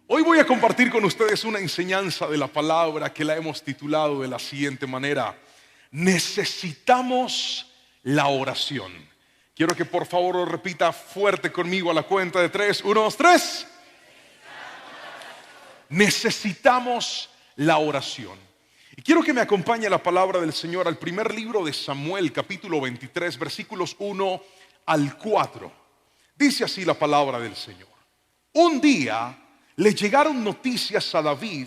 Hoy voy a compartir con ustedes una enseñanza de la palabra que la hemos titulado de la siguiente manera: necesitamos la oración. Quiero que por favor lo repita fuerte conmigo a la cuenta de tres. 1, 2, 3. Necesitamos la oración. Y quiero que me acompañe la palabra del Señor al primer libro de Samuel, capítulo 23, versículos 1 al 4. Dice así la palabra del Señor: un día le llegaron noticias a David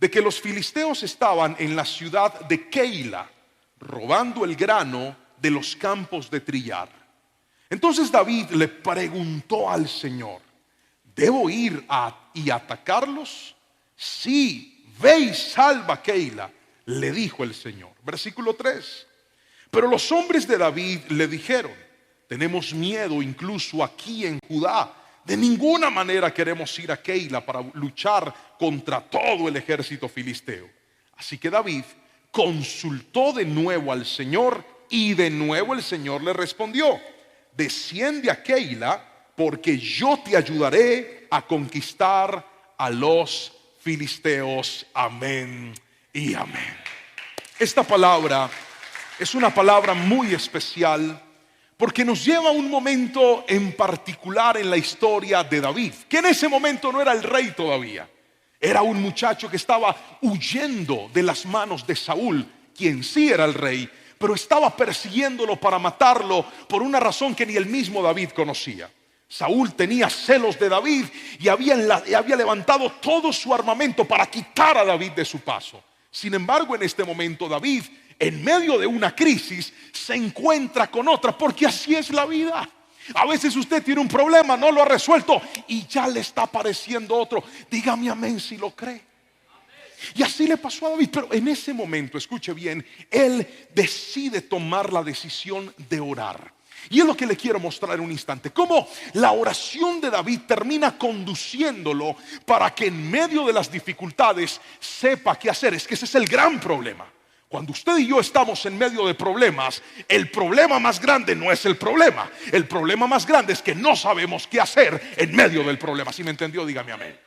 de que los filisteos estaban en la ciudad de Keila robando el grano de los campos de trillar. Entonces David le preguntó al Señor: ¿debo ir y atacarlos? Sí, ve y salva Keila, le dijo el Señor. Versículo 3. Pero los hombres de David le dijeron: tenemos miedo incluso aquí en Judá. De ninguna manera queremos ir a Keila para luchar contra todo el ejército filisteo. Así que David consultó de nuevo al Señor, y de nuevo el Señor le respondió: desciende a Keila, porque yo te ayudaré a conquistar a los filisteos. Amén y amén. Esta palabra es una palabra muy especial, porque nos lleva a un momento en particular en la historia de David, que en ese momento no era el rey todavía. Era un muchacho que estaba huyendo de las manos de Saúl, quien sí era el rey, pero estaba persiguiéndolo para matarlo por una razón que ni el mismo David conocía. Saúl tenía celos de David y había levantado todo su armamento para quitar a David de su paso. Sin embargo, en este momento David, en medio de una crisis, se encuentra con otra, porque así es la vida. A veces usted tiene un problema, no lo ha resuelto y ya le está apareciendo otro. Dígame amén si lo cree. Y así le pasó a David. Pero en ese momento, escuche bien, él decide tomar la decisión de orar. Y es lo que le quiero mostrar en un instante: cómo la oración de David termina conduciéndolo para que en medio de las dificultades sepa qué hacer. Es que ese es el gran problema. Cuando usted y yo estamos en medio de problemas, el problema más grande no es el problema. El problema más grande es que no sabemos qué hacer en medio del problema. ¿Sí me entendió? Dígame amén.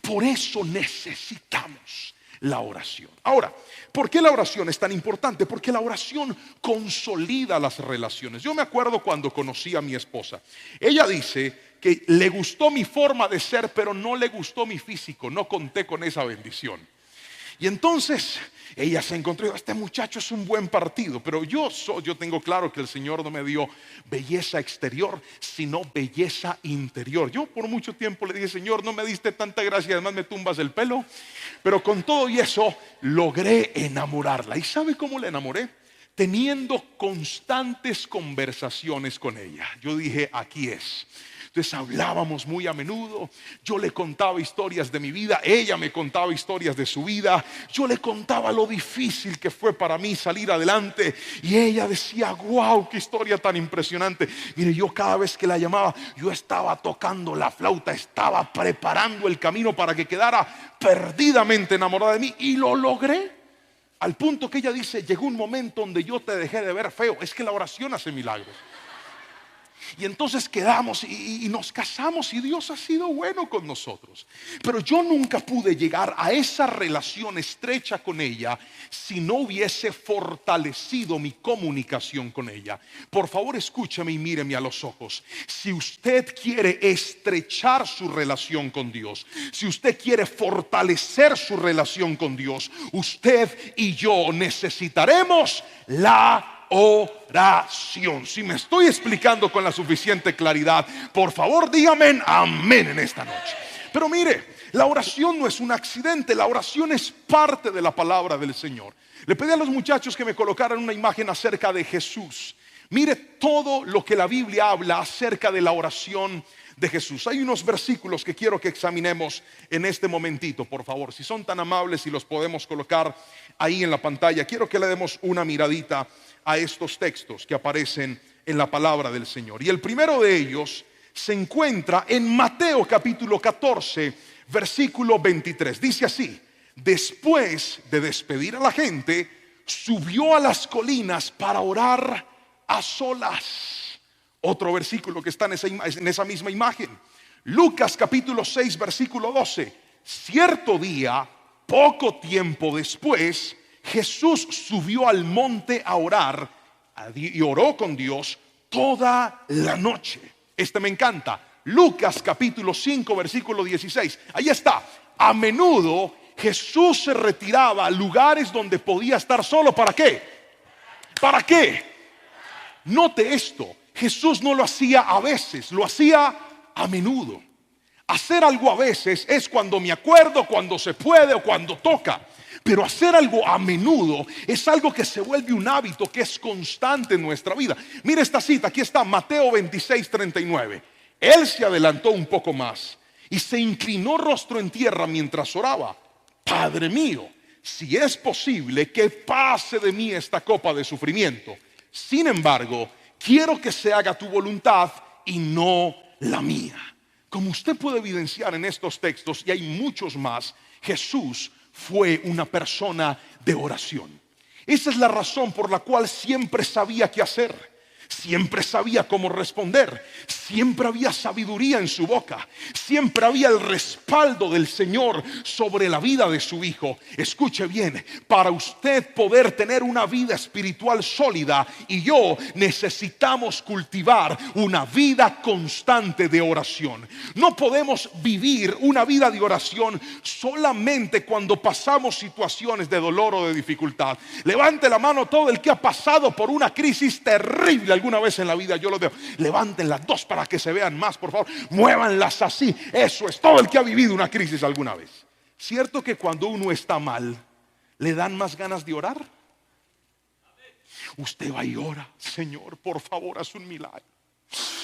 Por eso necesitamos la oración. Ahora, ¿por qué la oración es tan importante? Porque la oración consolida las relaciones. Yo me acuerdo cuando conocí a mi esposa. Ella dice que le gustó mi forma de ser, pero no le gustó mi físico. No conté con esa bendición. Y entonces ella se encontró: este muchacho es un buen partido. Pero yo tengo claro que el Señor no me dio belleza exterior, sino belleza interior. Yo por mucho tiempo le dije: Señor, no me diste tanta gracia, además me tumbas el pelo. Pero con todo y eso logré enamorarla. ¿Y sabe cómo la enamoré? Teniendo constantes conversaciones con ella. Yo dije: aquí es. Entonces hablábamos muy a menudo. Yo le contaba historias de mi vida, ella me contaba historias de su vida. Yo le contaba lo difícil que fue para mí salir adelante, y ella decía: wow, qué historia tan impresionante. Mire, yo cada vez que la llamaba, yo estaba tocando la flauta, estaba preparando el camino para que quedara perdidamente enamorada de mí, y lo logré. Al punto que ella dice: llegó un momento donde yo te dejé de ver feo. Es que la oración hace milagros. Y entonces quedamos y nos casamos, y Dios ha sido bueno con nosotros. Pero yo nunca pude llegar a esa relación estrecha con ella si no hubiese fortalecido mi comunicación con ella. Por favor, escúcheme y míreme a los ojos. Si usted quiere estrechar su relación con Dios, si usted quiere fortalecer su relación con Dios, usted y yo necesitaremos la oración. Si me estoy explicando con la suficiente claridad, por favor dígame amén en esta noche. Pero mire, la oración no es un accidente. La oración es parte de la palabra del Señor. Le pedí a los muchachos que me colocaran una imagen acerca de Jesús. Mire todo lo que la Biblia habla acerca de la oración de Jesús. Hay unos versículos que quiero que examinemos en este momentito, por favor. Si son tan amables y los podemos colocar ahí en la pantalla, quiero que le demos una miradita a estos textos que aparecen en la palabra del Señor. Y el primero de ellos se encuentra en Mateo capítulo 14, versículo 23. Dice así: después de despedir a la gente, subió a las colinas para orar a solas. Otro versículo que está en esa misma imagen. Lucas capítulo 6 versículo 12. Cierto día, poco tiempo después, Jesús subió al monte a orar y oró con Dios toda la noche. Este me encanta. Lucas capítulo 5 versículo 16. Ahí está. A menudo Jesús se retiraba a lugares donde podía estar solo. ¿Para qué? ¿Para qué? Note esto. Jesús no lo hacía a veces, lo hacía a menudo. Hacer algo a veces es cuando me acuerdo, cuando se puede o cuando toca. Pero hacer algo a menudo es algo que se vuelve un hábito, que es constante en nuestra vida. Mira esta cita, aquí está Mateo 26:39. Él se adelantó un poco más y se inclinó rostro en tierra mientras oraba. Padre mío, si es posible, que pase de mí esta copa de sufrimiento. Sin embargo, quiero que se haga tu voluntad y no la mía. Como usted puede evidenciar en estos textos, y hay muchos más, Jesús fue una persona de oración. Esa es la razón por la cual siempre sabía qué hacer. Siempre sabía cómo responder. Siempre había sabiduría en su boca. Siempre había el respaldo del Señor sobre la vida de su hijo. Escuche bien, para usted poder tener una vida espiritual sólida y yo, necesitamos cultivar una vida constante de oración. No podemos vivir una vida de oración solamente cuando pasamos situaciones de dolor o de dificultad. Levante la mano todo el que ha pasado por una crisis terrible alguna vez en la vida. Yo lo veo. Levanten las dos para que se vean más, por favor. Muévanlas así. Eso es todo el que ha vivido una crisis alguna vez. ¿Cierto que cuando uno está mal le dan más ganas de orar? Usted va y ora: Señor, por favor, haz un milagro.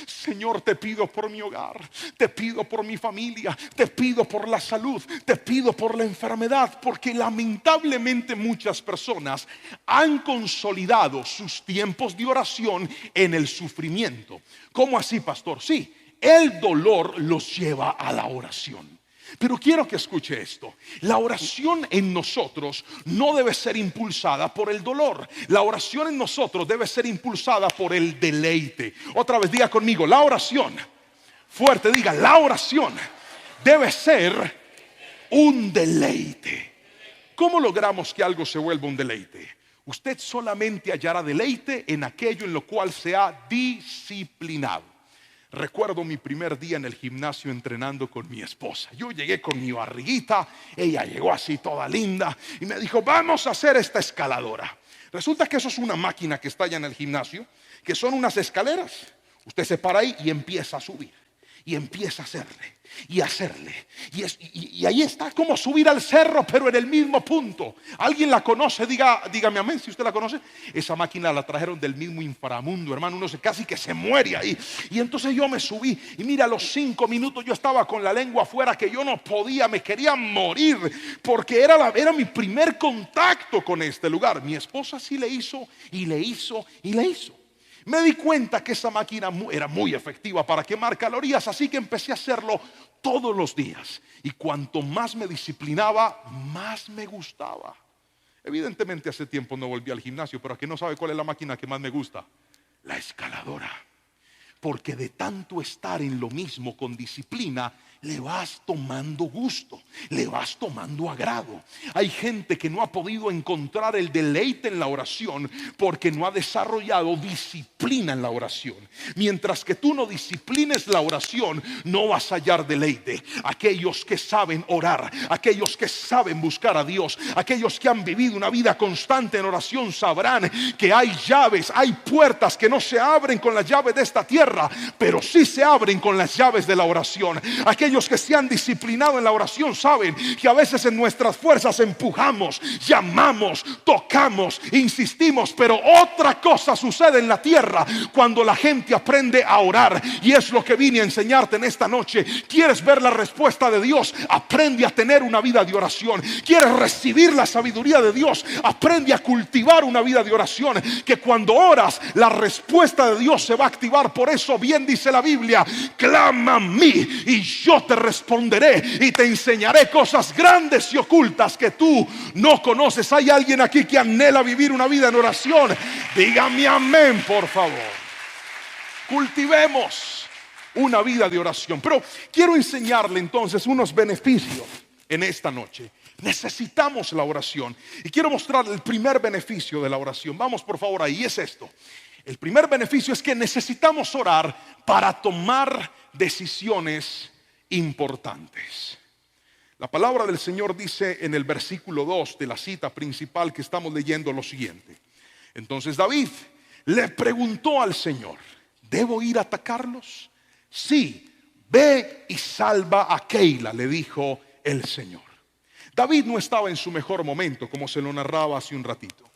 Señor, te pido por mi hogar, te pido por mi familia, te pido por la salud, te pido por la enfermedad, porque lamentablemente muchas personas han consolidado sus tiempos de oración en el sufrimiento. ¿Cómo así, pastor? Sí, el dolor los lleva a la oración. Pero quiero que escuche esto. La oración en nosotros no debe ser impulsada por el dolor. La oración en nosotros debe ser impulsada por el deleite. Otra vez, diga conmigo: la oración. Fuerte, diga: la oración debe ser un deleite. ¿Cómo logramos que algo se vuelva un deleite? Usted solamente hallará deleite en aquello en lo cual se ha disciplinado. Recuerdo mi primer día en el gimnasio entrenando con mi esposa. Yo llegué con mi barriguita, ella llegó así toda linda y me dijo: vamos a hacer esta escaladora. Resulta que eso es una máquina que está allá en el gimnasio, que son unas escaleras. Usted se para ahí y empieza a subir. Y empieza a hacerle y hacerle. Y ahí está, como subir al cerro, pero en el mismo punto. ¿Alguien la conoce? Dígame amén si usted la conoce. Esa máquina la trajeron del mismo inframundo, hermano. Uno casi que se muere ahí. Y entonces yo me subí. Y mira, a los 5 minutos yo estaba con la lengua afuera, que yo no podía, me quería morir. Porque era mi primer contacto con este lugar. Mi esposa sí le hizo y le hizo y le hizo. Me di cuenta que esa máquina era muy efectiva para quemar calorías, así que empecé a hacerlo todos los días. Y cuanto más me disciplinaba, más me gustaba. Evidentemente hace tiempo no volví al gimnasio, pero aquí no sabe cuál es la máquina que más me gusta: la escaladora. Porque de tanto estar en lo mismo con disciplina, le vas tomando gusto, le vas tomando agrado. Hay gente que no ha podido encontrar el deleite en la oración porque no ha desarrollado disciplina en la oración. Mientras que tú no disciplines la oración, no vas a hallar deleite. Aquellos que saben orar, aquellos que saben buscar a Dios, aquellos que han vivido una vida constante en oración, sabrán que hay llaves, hay puertas que no se abren con las llaves de esta tierra, pero sí se abren con las llaves de la oración. Aquellos que se han disciplinado en la oración saben que a veces en nuestras fuerzas empujamos, llamamos, tocamos, insistimos, pero otra cosa sucede en la tierra cuando la gente aprende a orar. Y es lo que vine a enseñarte en esta noche. ¿Quieres ver la respuesta de Dios? Aprende a tener una vida de oración. ¿Quieres recibir la sabiduría de Dios? Aprende a cultivar una vida de oración, que cuando oras la respuesta de Dios se va a activar. Por eso bien dice la Biblia: clama a mí y yo te responderé y te enseñaré cosas grandes y ocultas que tú no conoces. ¿Hay alguien aquí que anhela vivir una vida en oración? Dígame amén, por favor. Cultivemos una vida de oración. Pero quiero enseñarle entonces unos beneficios en esta noche. Necesitamos la oración. Y quiero mostrarle el primer beneficio de la oración. Vamos por favor ahí, es esto. El primer beneficio es que necesitamos orar para tomar decisiones importantes. La palabra del Señor dice en el versículo 2 de la cita principal que estamos leyendo lo siguiente. Entonces David le preguntó al Señor: ¿debo ir a atacarlos? Sí, ve y salva a Keila, le dijo el Señor. David no estaba en su mejor momento, como se lo narraba hace un ratito.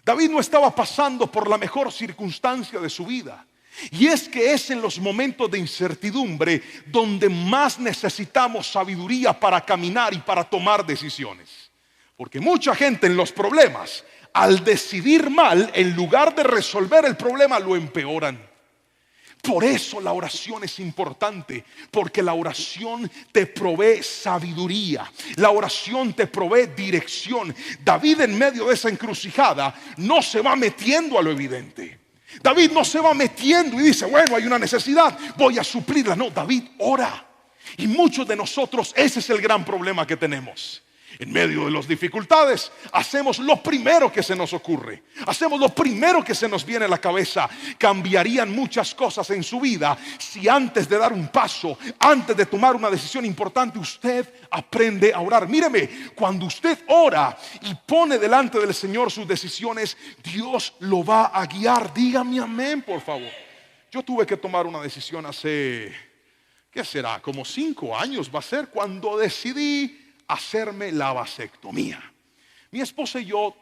David no estaba pasando por la mejor circunstancia de su vida. Y es que es en los momentos de incertidumbre donde más necesitamos sabiduría para caminar y para tomar decisiones. Porque mucha gente en los problemas, al decidir mal, en lugar de resolver el problema, lo empeoran. Por eso la oración es importante, porque la oración te provee sabiduría, la oración te provee dirección. David, en medio de esa encrucijada, no se va metiendo a lo evidente. David no se va metiendo y dice: bueno, hay una necesidad, voy a suplirla. No, David ora. Y muchos de nosotros, ese es el gran problema que tenemos. En medio de las dificultades, hacemos lo primero que se nos ocurre. Hacemos lo primero que se nos viene a la cabeza. Cambiarían muchas cosas en su vida si antes de dar un paso, antes de tomar una decisión importante, usted aprende a orar. Míreme, cuando usted ora y pone delante del Señor sus decisiones, Dios lo va a guiar. Dígame amén, por favor. Yo tuve que tomar una decisión hace, ¿qué será? Como 5 años va a ser, cuando decidí hacerme la vasectomía. Mi esposa y yo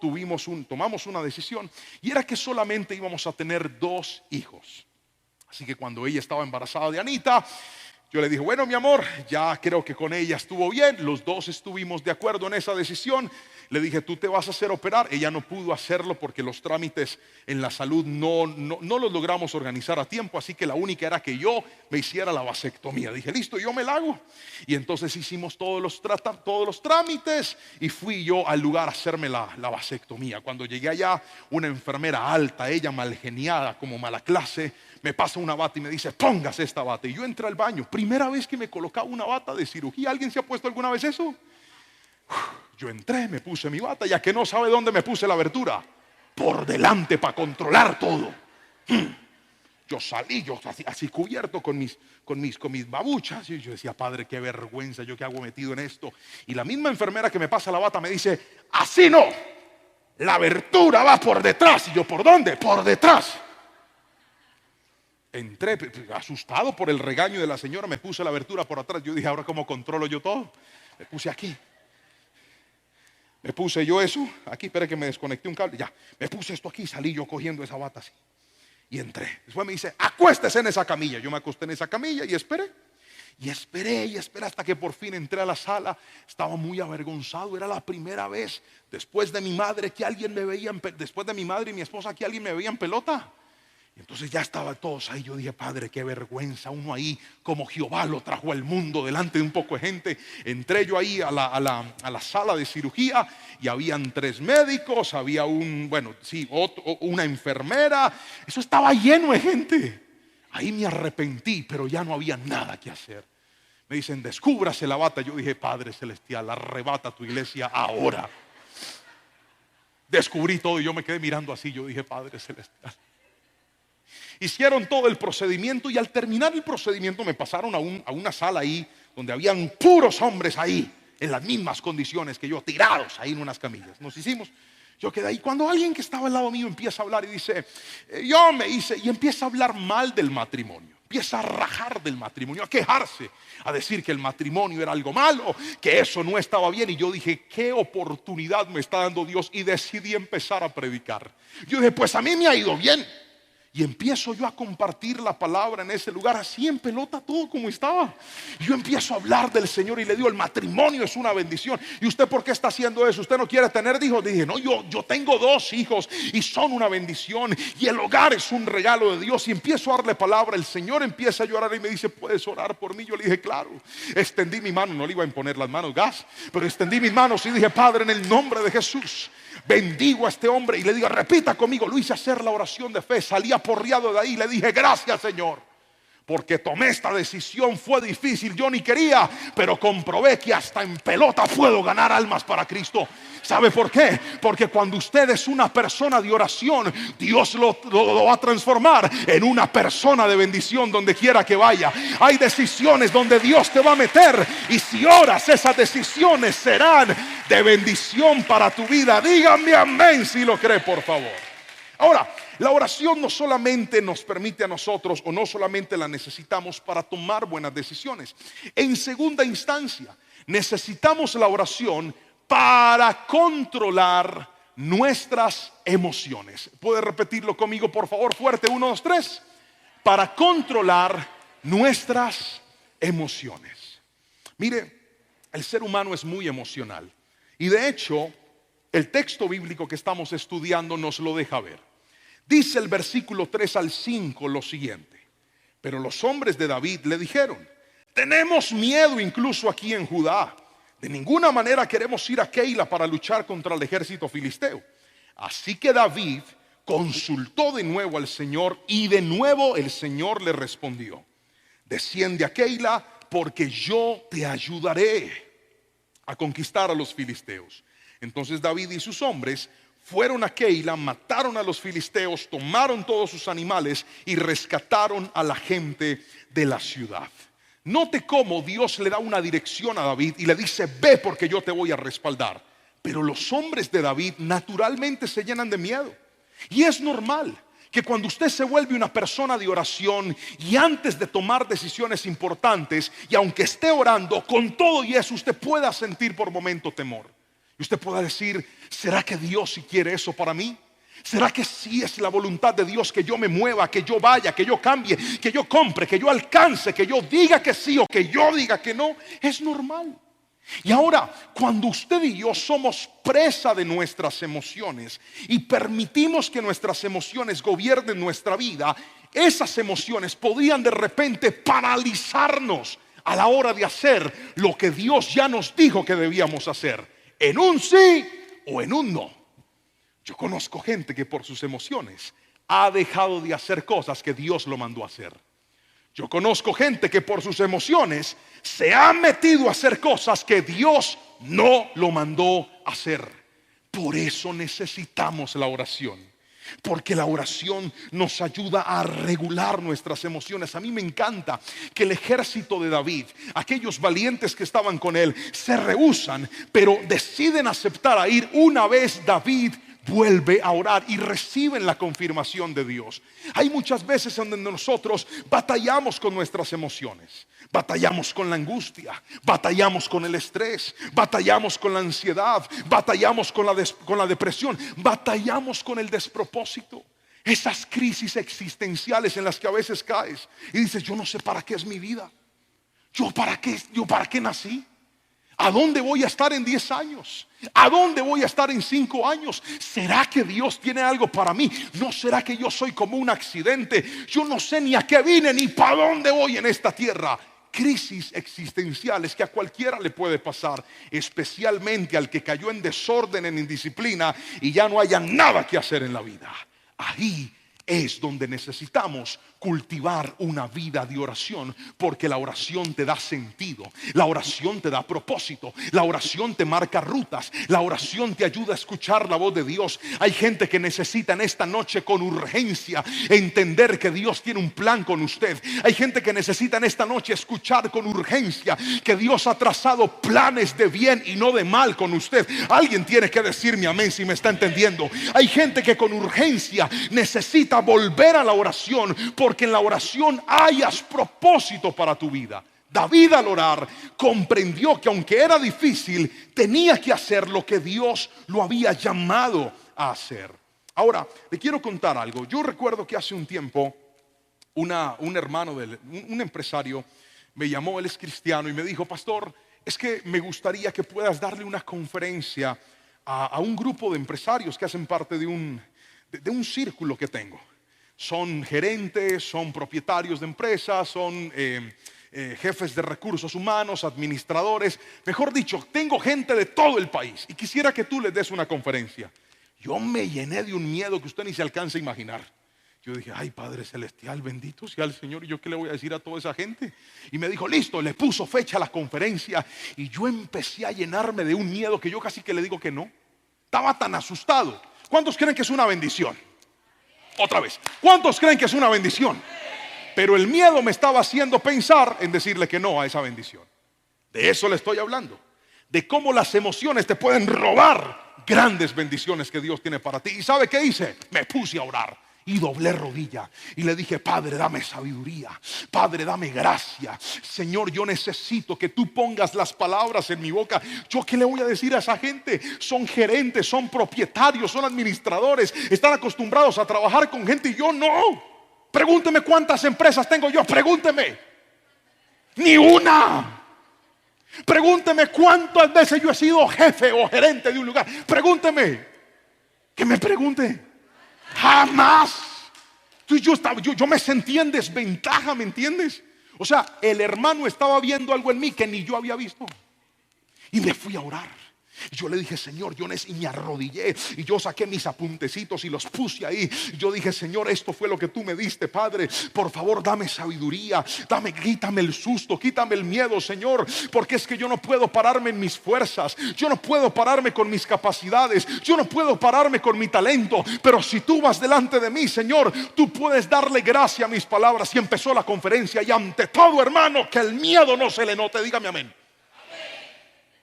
tomamos una decisión, y era que solamente íbamos a tener 2 hijos. Así que cuando ella estaba embarazada de Anita, yo le dije: bueno, mi amor, ya creo que con ella estuvo bien. Los 2 estuvimos de acuerdo en esa decisión. Le dije: tú te vas a hacer operar. Ella no pudo hacerlo porque los trámites en la salud no los logramos organizar a tiempo. Así que la única era que yo me hiciera la vasectomía. Dije: listo, yo me la hago. Y entonces hicimos todos los trámites y fui yo al lugar a hacerme la vasectomía. Cuando llegué allá, una enfermera alta, ella mal geniada, como mala clase, me pasa una bata y me dice: póngase esta bata. Y yo entré al baño. Primera vez que me colocaba una bata de cirugía. ¿Alguien se ha puesto alguna vez eso? Yo entré, me puse mi bata, ya que no sabe dónde me puse la abertura. Por delante, para controlar todo. Yo salí, yo así cubierto con mis babuchas. Y yo decía: padre, qué vergüenza, yo qué hago metido en esto. Y la misma enfermera que me pasa la bata me dice: así no, la abertura va por detrás. Y yo: ¿por dónde? Por detrás. Entré asustado por el regaño de la señora, me puse la abertura por atrás. Yo dije: ahora ¿cómo controlo yo todo? Me puse aquí. Me puse yo eso aquí, espera que me desconecté un cable. Ya, me puse esto aquí, salí yo cogiendo esa bata así. Y entré. Después me dice: acuéstese en esa camilla. Yo me acosté en esa camilla y esperé. Y esperé hasta que por fin entré a la sala. Estaba muy avergonzado. Era la primera vez después de mi madre que alguien me veía, después de mi madre y mi esposa, que alguien me veía en pelota. Entonces ya estaban todos ahí. Yo dije: padre, qué vergüenza, uno ahí como Jehová lo trajo al mundo delante de un poco de gente. Entré yo ahí a la sala de cirugía y habían 3 médicos, había una enfermera. Eso estaba lleno de gente. Ahí me arrepentí, pero ya no había nada que hacer. Me dicen: descúbrase la bata. Yo dije: Padre celestial, arrebata tu iglesia ahora. Descubrí todo y yo me quedé mirando así. Yo dije: Padre celestial. Hicieron todo el procedimiento y al terminar el procedimiento me pasaron a una sala ahí donde habían puros hombres ahí en las mismas condiciones que yo, tirados ahí en unas camillas. Yo quedé ahí. Cuando alguien que estaba al lado mío empieza a hablar y dice: yo me hice, y empieza a hablar mal del matrimonio. Empieza a rajar del matrimonio, a quejarse, a decir que el matrimonio era algo malo, que eso no estaba bien. Y yo dije: qué oportunidad me está dando Dios. Y decidí empezar a predicar. Yo dije: pues a mí me ha ido bien. Y empiezo yo a compartir la palabra en ese lugar, así en pelota, todo como estaba. Yo empiezo a hablar del Señor y le digo: el matrimonio es una bendición. ¿Y usted por qué está haciendo eso? ¿Usted no quiere tener hijos? Dije: no, yo tengo 2 hijos y son una bendición. Y el hogar es un regalo de Dios. Y empiezo a darle palabra. El Señor empieza a llorar y me dice: ¿puedes orar por mí? Yo le dije: claro. Extendí mi mano, no le iba a imponer las manos gas, pero extendí mis manos y dije: Padre, en el nombre de Jesús, bendigo a este hombre y le digo, repita conmigo. Lo hice hacer la oración de fe, salí aporreado de ahí y le dije, gracias Señor, porque tomé esta decisión. Fue difícil, yo ni quería, pero comprobé que hasta en pelota puedo ganar almas para Cristo. ¿Sabe por qué? Porque cuando usted es una persona de oración, Dios lo va a transformar en una persona de bendición donde quiera que vaya. Hay decisiones donde Dios te va a meter, y si oras, esas decisiones serán de bendición para tu vida. Díganme amén si lo cree, por favor. Ahora, la oración no solamente nos permite a nosotros, o no solamente la necesitamos para tomar buenas decisiones. En segunda instancia, necesitamos la oración para controlar nuestras emociones. ¿Puede repetirlo conmigo, por favor? Fuerte, 1, 2, 3. Para controlar nuestras emociones. Mire, el ser humano es muy emocional. Y de hecho, el texto bíblico que estamos estudiando nos lo deja ver. Dice el versículo 3 al 5 lo siguiente: pero los hombres de David le dijeron, tenemos miedo incluso aquí en Judá. De ninguna manera queremos ir a Keila para luchar contra el ejército filisteo. Así que David consultó de nuevo al Señor, y de nuevo el Señor le respondió, desciende a Keila, porque yo te ayudaré a conquistar a los filisteos. Entonces David y sus hombres fueron a Keila, mataron a los filisteos, tomaron todos sus animales y rescataron a la gente de la ciudad. Note cómo Dios le da una dirección a David y le dice, ve porque yo te voy a respaldar. Pero los hombres de David naturalmente se llenan de miedo. Y es normal que cuando usted se vuelve una persona de oración, y antes de tomar decisiones importantes, y aunque esté orando, con todo y eso usted pueda sentir por momento temor. Y usted pueda decir, ¿será que Dios sí quiere eso para mí? ¿Será que sí es la voluntad de Dios que yo me mueva, que yo vaya, que yo cambie, que yo compre, que yo alcance, que yo diga que sí o que yo diga que no? Es normal. Y ahora, cuando usted y yo somos presa de nuestras emociones y permitimos que nuestras emociones gobiernen nuestra vida, esas emociones podrían de repente paralizarnos a la hora de hacer lo que Dios ya nos dijo que debíamos hacer, en un sí o en un no. Yo conozco gente que por sus emociones ha dejado de hacer cosas que Dios lo mandó a hacer. Yo conozco gente que por sus emociones se ha metido a hacer cosas que Dios no lo mandó a hacer. Por eso necesitamos la oración, porque la oración nos ayuda a regular nuestras emociones. A mí me encanta que el ejército de David, aquellos valientes que estaban con él, se rehúsan, pero deciden aceptar a ir una vez David vuelve a orar y reciben la confirmación de Dios. Hay muchas veces donde nosotros batallamos con nuestras emociones, batallamos con la angustia, batallamos con el estrés, batallamos con la ansiedad, batallamos con la depresión, batallamos con el despropósito. Esas crisis existenciales en las que a veces caes y dices, yo no sé para qué es mi vida. Yo para qué nací. ¿A dónde voy a estar en 10 años? ¿A dónde voy a estar en 5 años? ¿Será que Dios tiene algo para mí? ¿No será que yo soy como un accidente? Yo no sé ni a qué vine ni para dónde voy en esta tierra. Crisis existenciales que a cualquiera le puede pasar, especialmente al que cayó en desorden, en indisciplina y ya no haya nada que hacer en la vida. Ahí es donde necesitamos cultivar una vida de oración, porque la oración te da sentido, la oración te da propósito, la oración te marca rutas, la oración te ayuda a escuchar la voz de Dios. Hay gente que necesita en esta noche con urgencia entender que Dios tiene un plan con usted. Hay gente que necesita en esta noche escuchar con urgencia que Dios ha trazado planes de bien y no de mal con usted. Alguien tiene que decirme amén si me está entendiendo. Hay gente que con urgencia necesita volver a la oración, porque en la oración hayas propósito para tu vida. David, al orar, comprendió que aunque era difícil, tenía que hacer lo que Dios lo había llamado a hacer. Ahora, le quiero contar algo. Yo recuerdo que hace un tiempo un hermano un empresario me llamó, él es cristiano, y me dijo, pastor, es que me gustaría que puedas darle una conferencia a un grupo de empresarios que hacen parte de un círculo que tengo. Son gerentes, son propietarios de empresas, son jefes de recursos humanos, administradores. Mejor dicho, tengo gente de todo el país y quisiera que tú les des una conferencia. Yo me llené de un miedo que usted ni se alcanza a imaginar. Yo dije, ay, Padre Celestial, bendito sea el Señor. ¿Y yo qué le voy a decir a toda esa gente? Y me dijo, listo, le puso fecha a la conferencia. Y yo empecé a llenarme de un miedo que yo casi que le digo que no. Estaba tan asustado. ¿Cuántos creen que es una bendición? Otra vez, ¿cuántos creen que es una bendición? Pero el miedo me estaba haciendo pensar en decirle que no a esa bendición. De eso le estoy hablando. De cómo las emociones te pueden robar grandes bendiciones que Dios tiene para ti. ¿Y sabe qué hice? Me puse a orar. Y doblé rodilla y le dije, Padre, dame sabiduría, Padre, dame gracia. Señor, yo necesito que tú pongas las palabras en mi boca. ¿Yo qué le voy a decir a esa gente? Son gerentes, son propietarios, son administradores, están acostumbrados a trabajar con gente y yo no. Pregúnteme cuántas empresas tengo yo, pregúnteme. Ni una. Pregúnteme cuántas veces yo he sido jefe o gerente de un lugar. Pregúnteme. Que me pregunte. Jamás. Yo me sentía en desventaja, ¿me entiendes? O sea, el hermano estaba viendo algo en mí que ni yo había visto. Y me fui a orar. Y yo le dije, Señor, y me arrodillé. Y yo saqué mis apuntecitos y los puse ahí. Y yo dije, Señor, esto fue lo que tú me diste, Padre. Por favor, dame sabiduría. Quítame el susto, quítame el miedo, Señor. Porque es que yo no puedo pararme en mis fuerzas. Yo no puedo pararme con mis capacidades. Yo no puedo pararme con mi talento. Pero si tú vas delante de mí, Señor, tú puedes darle gracia a mis palabras. Y empezó la conferencia. Y ante todo, hermano, que el miedo no se le note. Dígame amén.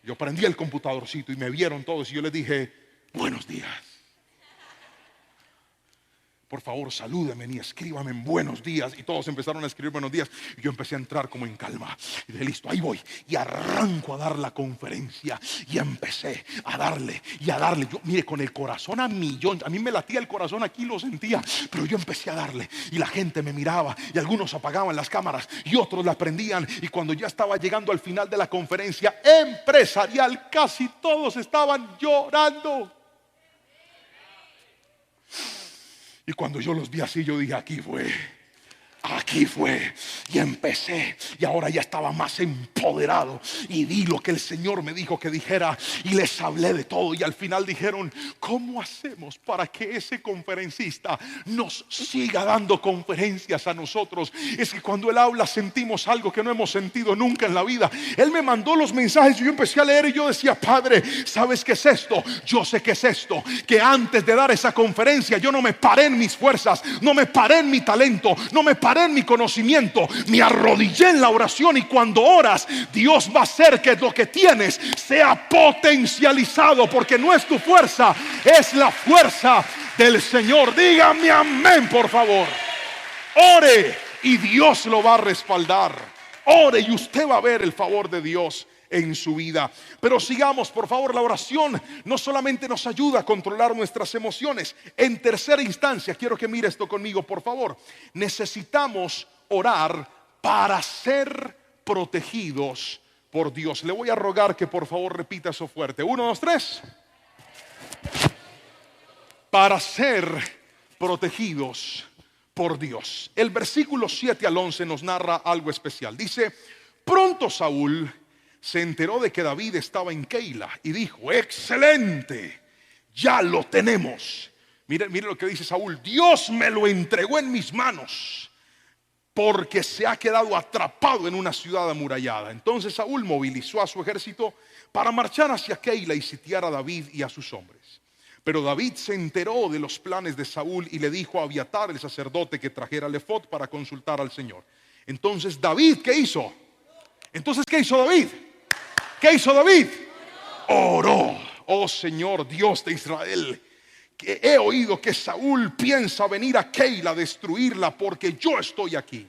Yo prendí el computadorcito y me vieron todos y yo les dije, buenos días. Por favor, salúdenme y escríbame en buenos días. Y todos empezaron a escribir buenos días. Y yo empecé a entrar como en calma. Y dije, listo, ahí voy. Y arranco a dar la conferencia. Y empecé a darle y a darle. Yo, mire, con el corazón a millón. A mí me latía el corazón aquí, lo sentía. Pero yo empecé a darle. Y la gente me miraba. Y algunos apagaban las cámaras. Y otros la prendían. Y cuando ya estaba llegando al final de la conferencia empresarial, casi todos estaban llorando. Y cuando yo los vi así, yo dije, aquí fue. Y empecé. Y ahora ya estaba más empoderado. Y di lo que el Señor me dijo que dijera. Y les hablé de todo. Y al final dijeron, ¿cómo hacemos para que ese conferencista nos siga dando conferencias a nosotros? Es que cuando Él habla sentimos algo que no hemos sentido nunca en la vida. Él me mandó los mensajes y yo empecé a leer. Y yo decía, Padre, ¿sabes qué es esto? Yo sé qué es esto. Que antes de dar esa conferencia yo no me paré en mis fuerzas. No me paré en mi talento. No me paré en mi conocimiento, me arrodillé en la oración. Y cuando oras, Dios va a hacer que lo que tienes sea potencializado, porque no es tu fuerza, es la fuerza del Señor. Dígame amén, por favor. Ore y Dios lo va a respaldar. Ore y usted va a ver el favor de Dios en su vida. Pero sigamos, por favor. La oración no solamente nos ayuda a controlar nuestras emociones. En tercera instancia, quiero que mire esto conmigo, por favor. Necesitamos orar para ser protegidos por Dios. Le voy a rogar que por favor repita eso fuerte. 1, 2, 3. Para ser protegidos por Dios. El versículo 7 al 11 nos narra algo especial. Dice, pronto Saúl se enteró de que David estaba en Keila y dijo, excelente, ya lo tenemos. Mire lo que dice Saúl, Dios me lo entregó en mis manos porque se ha quedado atrapado en una ciudad amurallada. Entonces Saúl movilizó a su ejército para marchar hacia Keila y sitiar a David y a sus hombres. Pero David se enteró de los planes de Saúl y le dijo a Abiatar, el sacerdote, que trajera el efod para consultar al Señor. Entonces David, ¿qué hizo? ¿Qué hizo David? ¿Qué hizo David? Oró. Oh Señor Dios de Israel, que he oído que Saúl piensa venir a Keila a destruirla porque yo estoy aquí.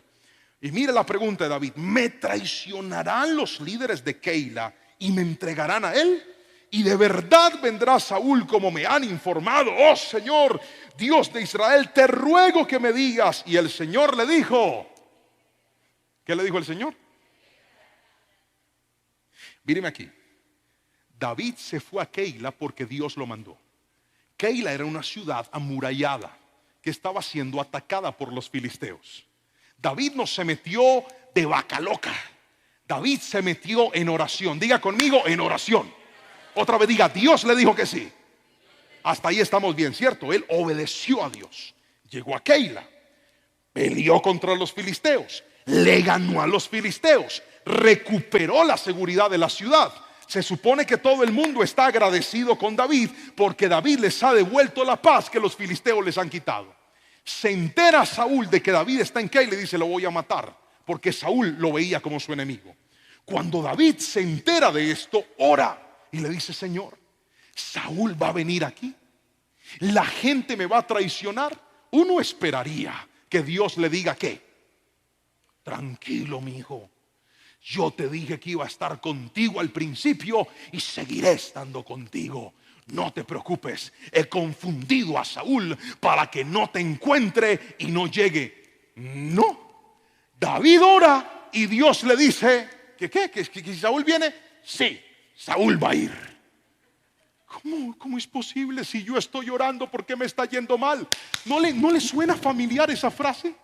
Y mire la pregunta de David, ¿me traicionarán los líderes de Keila y me entregarán a él? ¿Y de verdad vendrá Saúl como me han informado? Oh Señor Dios de Israel, te ruego que me digas. Y el Señor le dijo, ¿qué le dijo el Señor? Míreme aquí. David se fue a Keila porque Dios lo mandó. Keila era una ciudad amurallada que estaba siendo atacada por los filisteos. David no se metió de vaca loca. David se metió en oración. Diga conmigo, en oración. Otra vez diga, Dios le dijo que sí. Hasta ahí estamos bien, ¿cierto? Él obedeció a Dios. Llegó a Keila, peleó contra los filisteos, le ganó a los filisteos, recuperó la seguridad de la ciudad. Se supone que todo el mundo está agradecido con David porque David les ha devuelto la paz que los filisteos les han quitado. Se entera Saúl de que David está en Keila y dice: lo voy a matar, porque Saúl lo veía como su enemigo. Cuando David se entera de esto, ora y le dice: Señor, Saúl va a venir aquí, la gente me va a traicionar. Uno esperaría que Dios le diga: ¿qué? Tranquilo, mi hijo, yo te dije que iba a estar contigo al principio y seguiré estando contigo. No te preocupes, he confundido a Saúl para que no te encuentre y no llegue. No, David ora y Dios le dice: ¿Que Saúl viene? Sí, Saúl va a ir. ¿Cómo es posible? Si yo estoy orando, ¿por qué me está yendo mal? ¿No le suena familiar esa frase?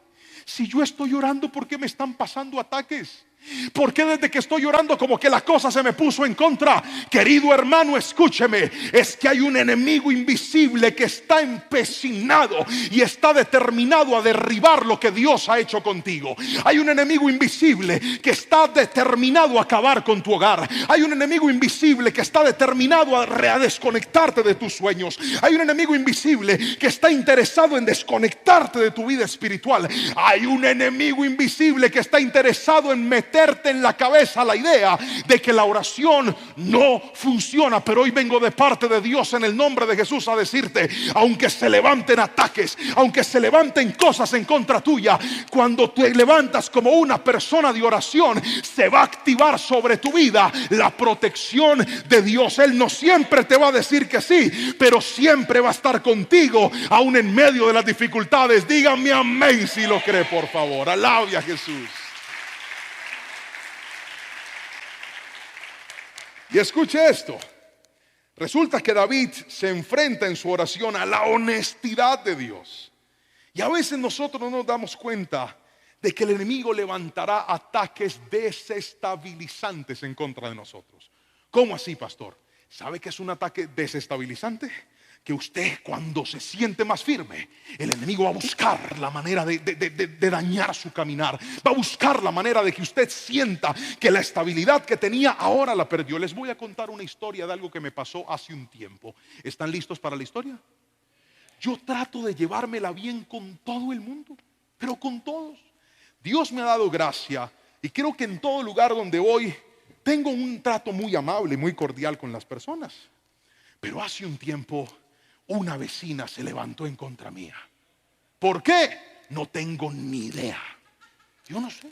Si yo estoy orando, ¿por qué me están pasando ataques? ¿Por qué desde que estoy orando como que la cosa se me puso en contra? Querido hermano, escúcheme. Es que hay un enemigo invisible que está empecinado y está determinado a derribar lo que Dios ha hecho contigo. Hay un enemigo invisible que está determinado a acabar con tu hogar. Hay un enemigo invisible que está determinado a desconectarte de tus sueños. Hay un enemigo invisible que está interesado en desconectarte de tu vida espiritual. Hay un enemigo invisible que está interesado en meterte en la cabeza la idea de que la oración no funciona. Pero hoy vengo de parte de Dios en el nombre de Jesús a decirte: aunque se levanten ataques, aunque se levanten cosas en contra tuya, cuando te levantas como una persona de oración, se va a activar sobre tu vida la protección de Dios. Él no siempre te va a decir que sí, pero siempre va a estar contigo aún en medio de las dificultades. Díganme amén si lo cree, por favor. Alabe a Jesús. Y escuche esto. Resulta que David se enfrenta en su oración a la honestidad de Dios. Y a veces nosotros no nos damos cuenta de que el enemigo levantará ataques desestabilizantes en contra de nosotros. ¿Cómo así, pastor? ¿Sabe qué es un ataque desestabilizante? Que usted, cuando se siente más firme, el enemigo va a buscar la manera de dañar su caminar. Va a buscar la manera de que usted sienta que la estabilidad que tenía ahora la perdió. Les voy a contar una historia de algo que me pasó hace un tiempo. ¿Están listos para la historia? Yo trato de llevármela bien con todo el mundo, pero con todos. Dios me ha dado gracia y creo que en todo lugar donde voy tengo un trato muy amable, muy cordial con las personas. Pero hace un tiempo una vecina se levantó en contra mía. ¿Por qué? No tengo ni idea. Yo no sé.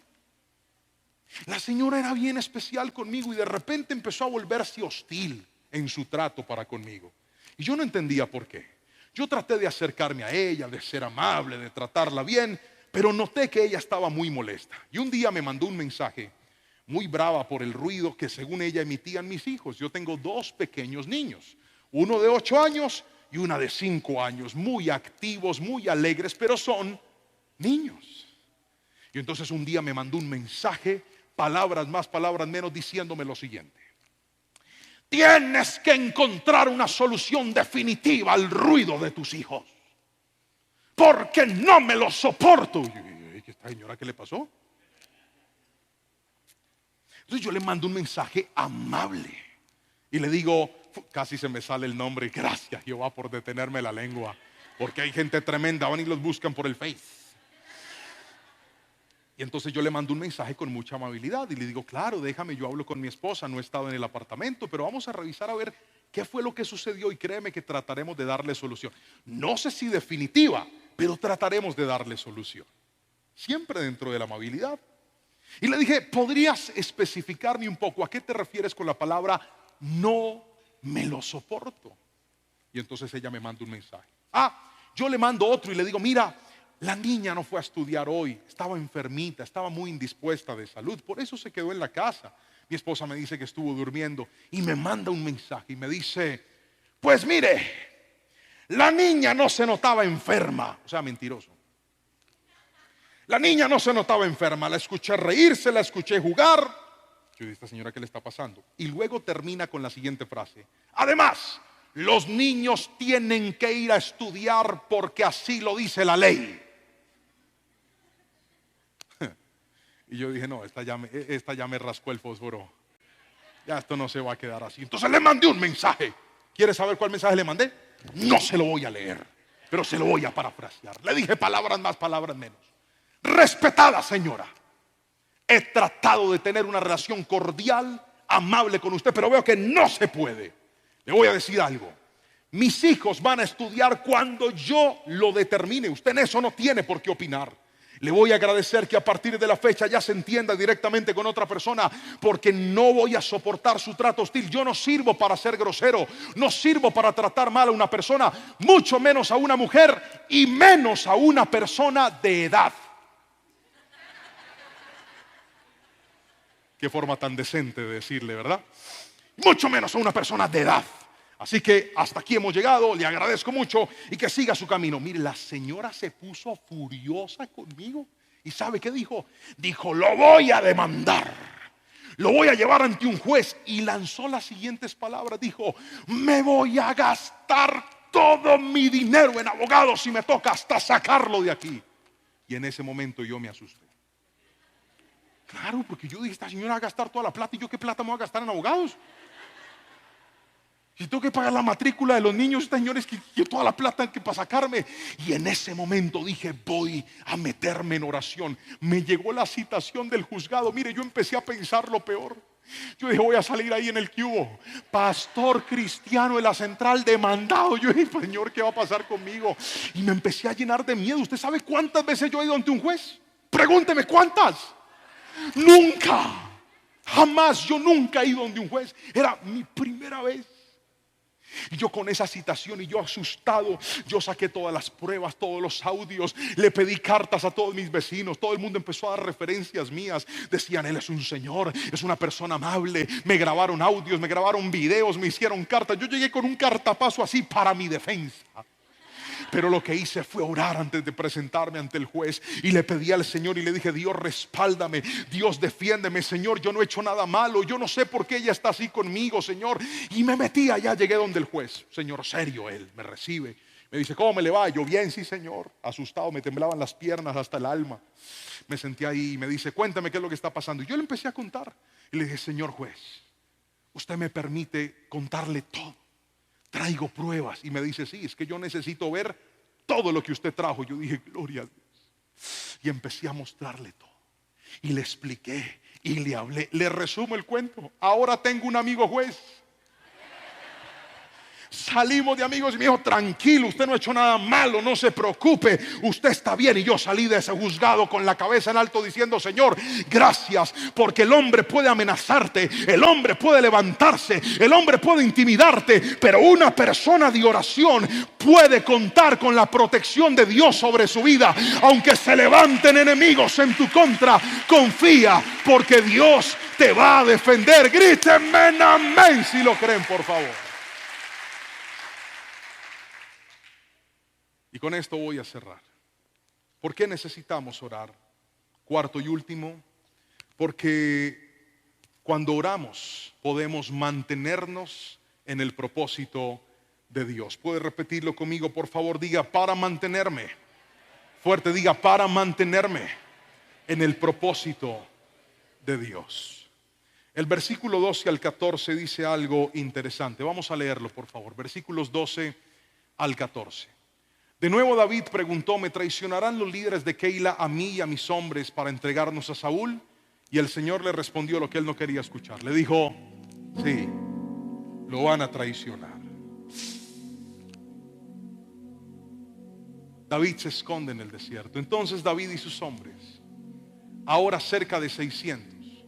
La señora era bien especial conmigo y de repente empezó a volverse hostil en su trato para conmigo. Y yo no entendía por qué. Yo traté de acercarme a ella, de ser amable, de tratarla bien, pero noté que ella estaba muy molesta. Y un día me mandó un mensaje muy brava por el ruido que según ella emitían mis hijos. Yo tengo dos pequeños niños, uno de 8 años y una de 5 años, muy activos, muy alegres, pero son niños. Y entonces un día me mandó un mensaje, palabras más, palabras menos, diciéndome lo siguiente: tienes que encontrar una solución definitiva al ruido de tus hijos, porque no me lo soporto. Y esta señora, ¿qué le pasó? Entonces yo le mando un mensaje amable y le digo, casi se me sale el nombre, gracias Jehová por detenerme la lengua, porque hay gente tremenda, van y los buscan por el Face. Y entonces yo le mando un mensaje con mucha amabilidad y le digo, claro, déjame, yo hablo con mi esposa, no he estado en el apartamento, pero vamos a revisar a ver qué fue lo que sucedió y créeme que trataremos de darle solución. No sé si definitiva, pero trataremos de darle solución. Siempre dentro de la amabilidad. Y le dije, ¿podrías especificarme un poco a qué te refieres con la palabra no me lo soporto? Y entonces ella me manda un mensaje. Yo le mando otro y le digo, mira, la niña no fue a estudiar hoy, estaba enfermita, estaba muy indispuesta de salud, por eso se quedó en la casa. Mi esposa me dice que estuvo durmiendo y me manda un mensaje y me dice, pues mire, la niña no se notaba enferma. O sea, mentiroso. La niña no se notaba enferma, la escuché reírse, la escuché jugar. Yo dije, esta señora, ¿qué le está pasando? Y luego termina con la siguiente frase: además, los niños tienen que ir a estudiar porque así lo dice la ley. Y yo dije, no, esta ya me rascó el fósforo. Ya esto no se va a quedar así. Entonces le mandé un mensaje. ¿Quiere saber cuál mensaje le mandé? No se lo voy a leer, pero se lo voy a parafrasear. Le dije palabras más, palabras menos. Respetada señora, he tratado de tener una relación cordial, amable con usted, pero veo que no se puede. Le voy a decir algo. Mis hijos van a estudiar cuando yo lo determine. Usted en eso no tiene por qué opinar. Le voy a agradecer que a partir de la fecha ya se entienda directamente con otra persona, porque no voy a soportar su trato hostil. Yo no sirvo para ser grosero, no sirvo para tratar mal a una persona, mucho menos a una mujer y menos a una persona de edad. Qué forma tan decente de decirle, ¿verdad? Mucho menos a una persona de edad. Así que hasta aquí hemos llegado, le agradezco mucho y que siga su camino. Mire, la señora se puso furiosa conmigo. ¿Y sabe qué dijo? Dijo, lo voy a demandar, lo voy a llevar ante un juez. Y lanzó las siguientes palabras, dijo, me voy a gastar todo mi dinero en abogados si me toca hasta sacarlo de aquí. Y en ese momento yo me asusté. Claro, porque yo dije, esta señora va a gastar toda la plata. ¿Y yo qué plata me voy a gastar en abogados? Si tengo que pagar la matrícula de los niños, señores, que toda la plata que para sacarme. Y en ese momento dije, voy a meterme en oración. Me llegó la citación del juzgado. Mire, yo empecé a pensar lo peor. Yo dije, voy a salir ahí en el que hubo pastor cristiano de la central demandado. Yo dije, Señor, ¿qué va a pasar conmigo? Y me empecé a llenar de miedo. ¿Usted sabe cuántas veces yo he ido ante un juez? Pregúnteme, ¿cuántas? Nunca, jamás, yo nunca he ido ante un juez. Era mi primera vez. Y yo con esa citación y yo asustado, yo saqué todas las pruebas, todos los audios, le pedí cartas a todos mis vecinos. Todo el mundo empezó a dar referencias mías. Decían, él es un señor, es una persona amable. Me grabaron audios, me grabaron videos, me hicieron cartas. Yo llegué con un cartapazo así para mi defensa. Pero lo que hice fue orar antes de presentarme ante el juez. Y le pedí al Señor y le dije, Dios, respáldame, Dios, defiéndeme, Señor, yo no he hecho nada malo. Yo no sé por qué ella está así conmigo, Señor. Y me metí allá, llegué donde el juez. Señor, serio, él me recibe. Me dice, ¿cómo me le va? Yo, bien, sí, Señor. Asustado, me temblaban las piernas hasta el alma. Me senté ahí y me dice, cuéntame qué es lo que está pasando. Y yo le empecé a contar. Y le dije, señor juez, usted me permite contarle todo. Traigo pruebas. Y me dice, sí, es que yo necesito ver todo lo que usted trajo. Yo dije, gloria a Dios. Y empecé a mostrarle todo. Y le expliqué y le hablé. Le resumo el cuento. Ahora tengo un amigo juez. Salimos de amigos y me dijo, tranquilo, usted no ha hecho nada malo, no se preocupe, usted está bien. Y yo salí de ese juzgado con la cabeza en alto diciendo, Señor, gracias, porque el hombre puede amenazarte, el hombre puede levantarse, el hombre puede intimidarte, pero una persona de oración puede contar con la protección de Dios sobre su vida. Aunque se levanten enemigos en tu contra, confía, porque Dios te va a defender. Grítenme amén si lo creen, por favor. Y con esto voy a cerrar. ¿Por qué necesitamos orar? Cuarto y último, porque cuando oramos podemos mantenernos en el propósito de Dios. ¿Puede repetirlo conmigo, por favor? Diga, para mantenerme. Fuerte, diga, para mantenerme en el propósito de Dios. El versículo 12 al 14 dice algo interesante. Vamos a leerlo, por favor. Versículos 12 al 14. De nuevo David preguntó, ¿me traicionarán los líderes de Keila a mí y a mis hombres para entregarnos a Saúl? Y el Señor le respondió lo que él no quería escuchar. Le dijo, sí, lo van a traicionar. David se esconde en el desierto. Entonces David y sus hombres, ahora cerca de 600,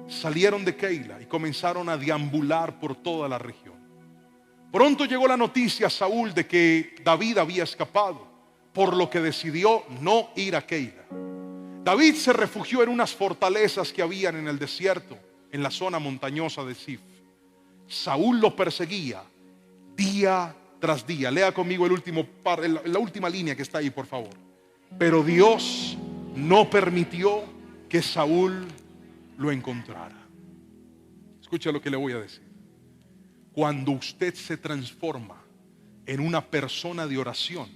salieron de Keila y comenzaron a deambular por toda la región. Pronto llegó la noticia a Saúl de que David había escapado, por lo que decidió no ir a Keila. David se refugió en unas fortalezas que habían en el desierto, en la zona montañosa de Zif. Saúl lo perseguía día tras día. Lea conmigo la última línea que está ahí, por favor. Pero Dios no permitió que Saúl lo encontrara. Escucha lo que le voy a decir. Cuando usted se transforma en una persona de oración,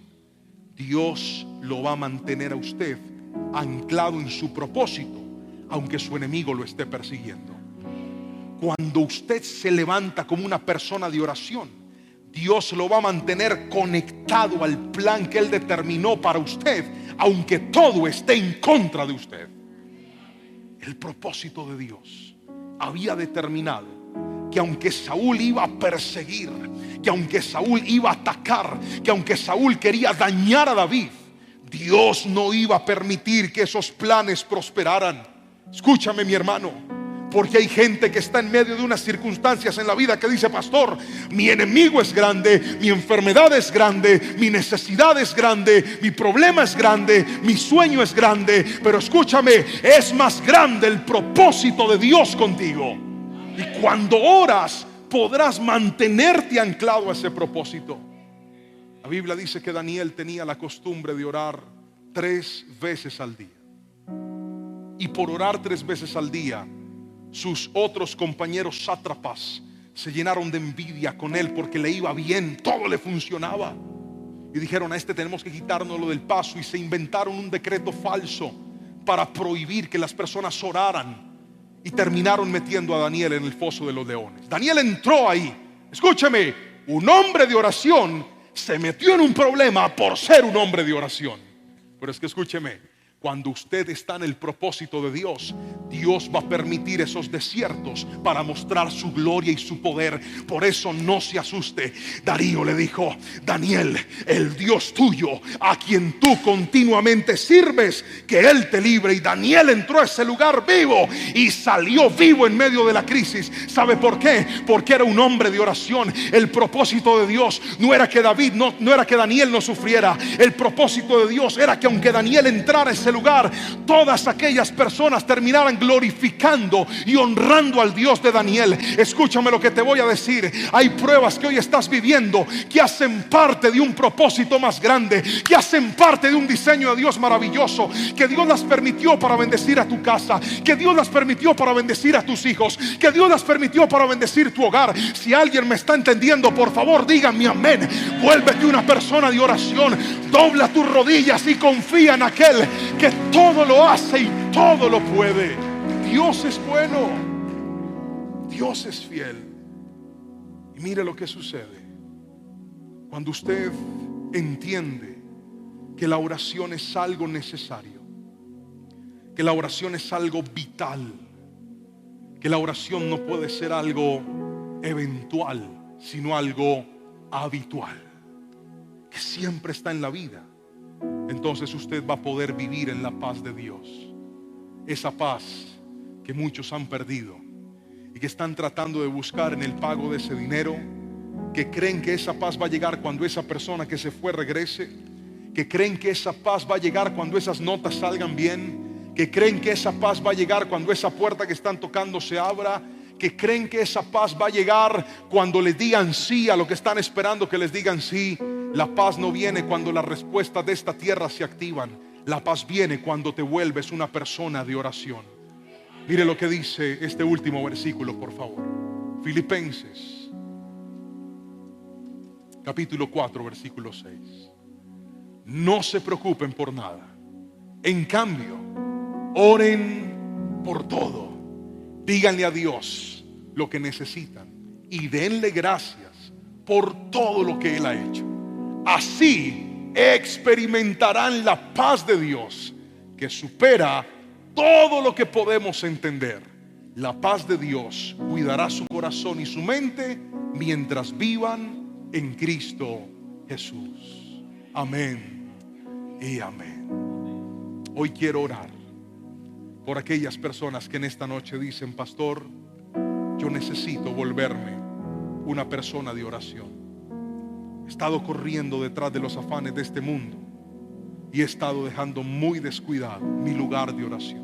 Dios lo va a mantener a usted anclado en su propósito, aunque su enemigo lo esté persiguiendo. Cuando usted se levanta como una persona de oración, Dios lo va a mantener conectado al plan que Él determinó para usted, aunque todo esté en contra de usted. El propósito de Dios había determinado que aunque Saúl iba a perseguir, que aunque Saúl iba a atacar, que aunque Saúl quería dañar a David, Dios no iba a permitir que esos planes prosperaran. Escúchame, mi hermano, porque hay gente que está en medio de unas circunstancias en la vida que dice: pastor, mi enemigo es grande, mi enfermedad es grande, mi necesidad es grande, mi problema es grande, mi sueño es grande. Pero escúchame, es más grande el propósito de Dios contigo. Y cuando oras, podrás mantenerte anclado a ese propósito. La Biblia dice que Daniel tenía la costumbre de orar 3 veces al día. Y por orar 3 veces al día, sus otros compañeros sátrapas se llenaron de envidia con él, porque le iba bien, todo le funcionaba. Y dijeron: a este tenemos que quitárnoslo del paso. Y se inventaron un decreto falso para prohibir que las personas oraran. Y terminaron metiendo a Daniel en el foso de los leones. Daniel entró ahí. Escúchame, un hombre de oración se metió en un problema por ser un hombre de oración. Pero es que escúcheme, cuando usted está en el propósito de Dios, Dios va a permitir esos desiertos para mostrar su gloria y su poder. Por eso no se asuste. Darío le dijo: Daniel, el Dios tuyo, a quien tú continuamente sirves, que Él te libre. Y Daniel entró a ese lugar vivo y salió vivo en medio de la crisis. ¿Sabe por qué? Porque era un hombre de oración. El propósito de Dios no era que no era que Daniel no sufriera. El propósito de Dios era que aunque Daniel entrara a ese lugar, todas aquellas personas terminaran glorificando y honrando al Dios de Daniel. Escúchame lo que te voy a decir. Hay pruebas que hoy estás viviendo que hacen parte de un propósito más grande, que hacen parte de un diseño de Dios maravilloso, que Dios las permitió para bendecir a tu casa, que Dios las permitió para bendecir a tus hijos, que Dios las permitió para bendecir tu hogar. Si alguien me está entendiendo, por favor díganme amén. Vuélvete una persona de oración, dobla tus rodillas y confía en aquel que todo lo hace y todo lo puede. Dios es bueno, Dios es fiel. Y mire lo que sucede cuando usted entiende que la oración es algo necesario, que la oración es algo vital, que la oración no puede ser algo eventual, sino algo habitual, que siempre está en la vida. Entonces usted va a poder vivir en la paz de Dios. Esa paz que muchos han perdido y que están tratando de buscar en el pago de ese dinero, que creen que esa paz va a llegar cuando esa persona que se fue regrese, que creen que esa paz va a llegar cuando esas notas salgan bien, que creen que esa paz va a llegar cuando esa puerta que están tocando se abra, que creen que esa paz va a llegar cuando les digan sí a lo que están esperando que les digan sí. La paz no viene cuando las respuestas de esta tierra se activan. La paz viene cuando te vuelves una persona de oración. Mire lo que dice este último versículo, por favor. Filipenses capítulo 4 versículo 6. No se preocupen por nada. En cambio, oren por todo. Díganle a Dios lo que necesitan y denle gracias por todo lo que Él ha hecho. Así experimentarán la paz de Dios, que supera todo lo que podemos entender. La paz de Dios cuidará su corazón y su mente mientras vivan en Cristo Jesús. Amén y amén. Hoy quiero orar por aquellas personas que en esta noche dicen: pastor, yo necesito volverme una persona de oración. He estado corriendo detrás de los afanes de este mundo y he estado dejando muy descuidado mi lugar de oración.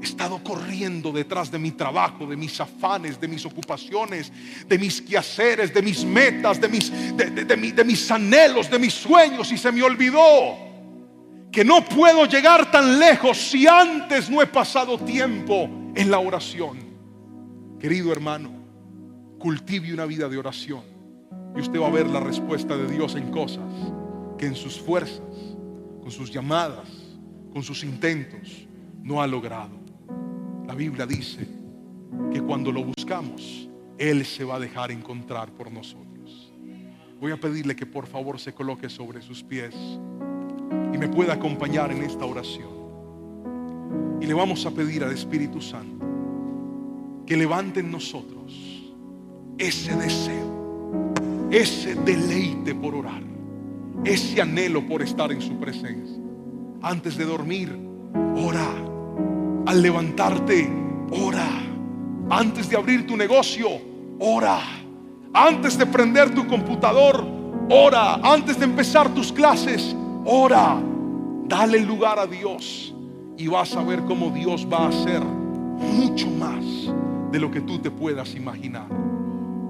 He estado corriendo detrás de mi trabajo, de mis afanes, de mis ocupaciones, de mis quehaceres, de mis metas, de mis anhelos, de mis sueños, y se me olvidó que no puedo llegar tan lejos si antes no he pasado tiempo en la oración. Querido hermano, cultive una vida de oración y usted va a ver la respuesta de Dios en cosas que en sus fuerzas, con sus llamadas, con sus intentos no ha logrado. La Biblia dice que cuando lo buscamos, Él se va a dejar encontrar por nosotros. Voy a pedirle que por favor se coloque sobre sus pies y me pueda acompañar en esta oración. Y le vamos a pedir al Espíritu Santo que levante en nosotros ese deseo, ese deleite por orar, ese anhelo por estar en su presencia. Antes de dormir, ora. Al levantarte, ora. Antes de abrir tu negocio, ora. Antes de prender tu computador, ora. Antes de empezar tus clases, ora. Dale lugar a Dios y vas a ver cómo Dios va a hacer mucho más de lo que tú te puedas imaginar.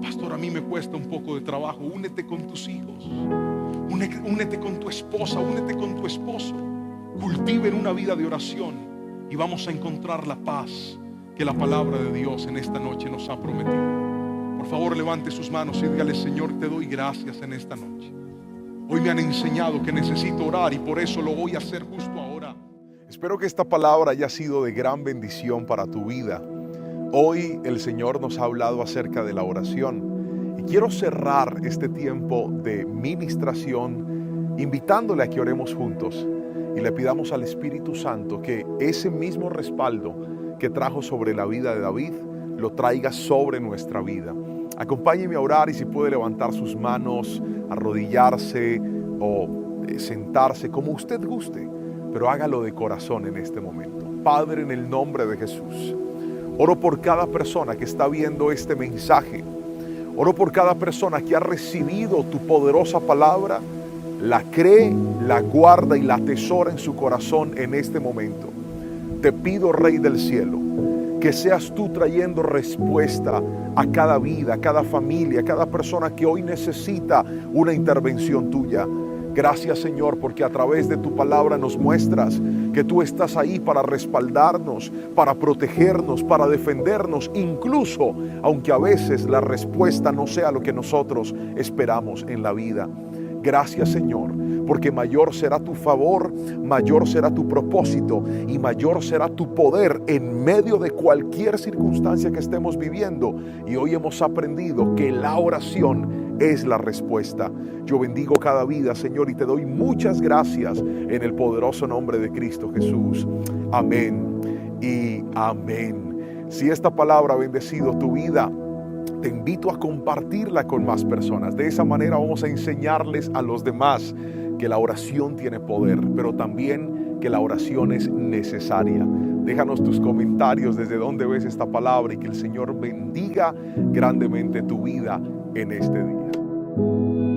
Pastor, a mí me cuesta un poco de trabajo. Únete con tus hijos, únete con tu esposa, únete con tu esposo. Cultiven una vida de oración y vamos a encontrar la paz que la palabra de Dios en esta noche nos ha prometido. Por favor, levante sus manos y dígale: Señor, te doy gracias en esta noche. Hoy me han enseñado que necesito orar y por eso lo voy a hacer justo ahora. Espero que esta palabra haya sido de gran bendición para tu vida. Hoy el Señor nos ha hablado acerca de la oración y quiero cerrar este tiempo de ministración invitándole a que oremos juntos y le pidamos al Espíritu Santo que ese mismo respaldo que trajo sobre la vida de David lo traiga sobre nuestra vida. Acompáñeme a orar y si puede levantar sus manos, arrodillarse o sentarse como usted guste, pero hágalo de corazón en este momento. Padre, en el nombre de Jesús, oro por cada persona que está viendo este mensaje. Oro por cada persona que ha recibido tu poderosa palabra, la cree, la guarda y la atesora en su corazón en este momento. Te pido, Rey del cielo, que seas tú trayendo respuesta a cada vida, a cada familia, a cada persona que hoy necesita una intervención tuya. Gracias, Señor, porque a través de tu palabra nos muestras que tú estás ahí para respaldarnos, para protegernos, para defendernos, incluso aunque a veces la respuesta no sea lo que nosotros esperamos en la vida. Gracias, Señor, porque mayor será tu favor, mayor será tu propósito y mayor será tu poder en medio de cualquier circunstancia que estemos viviendo. Y hoy hemos aprendido que la oración es la respuesta. Yo bendigo cada vida, Señor, y te doy muchas gracias en el poderoso nombre de Cristo Jesús. Amén y amén. Si esta palabra ha bendecido tu vida, te invito a compartirla con más personas. De esa manera vamos a enseñarles a los demás que la oración tiene poder, pero también que la oración es necesaria. Déjanos tus comentarios desde donde ves esta palabra y que el Señor bendiga grandemente tu vida en este día.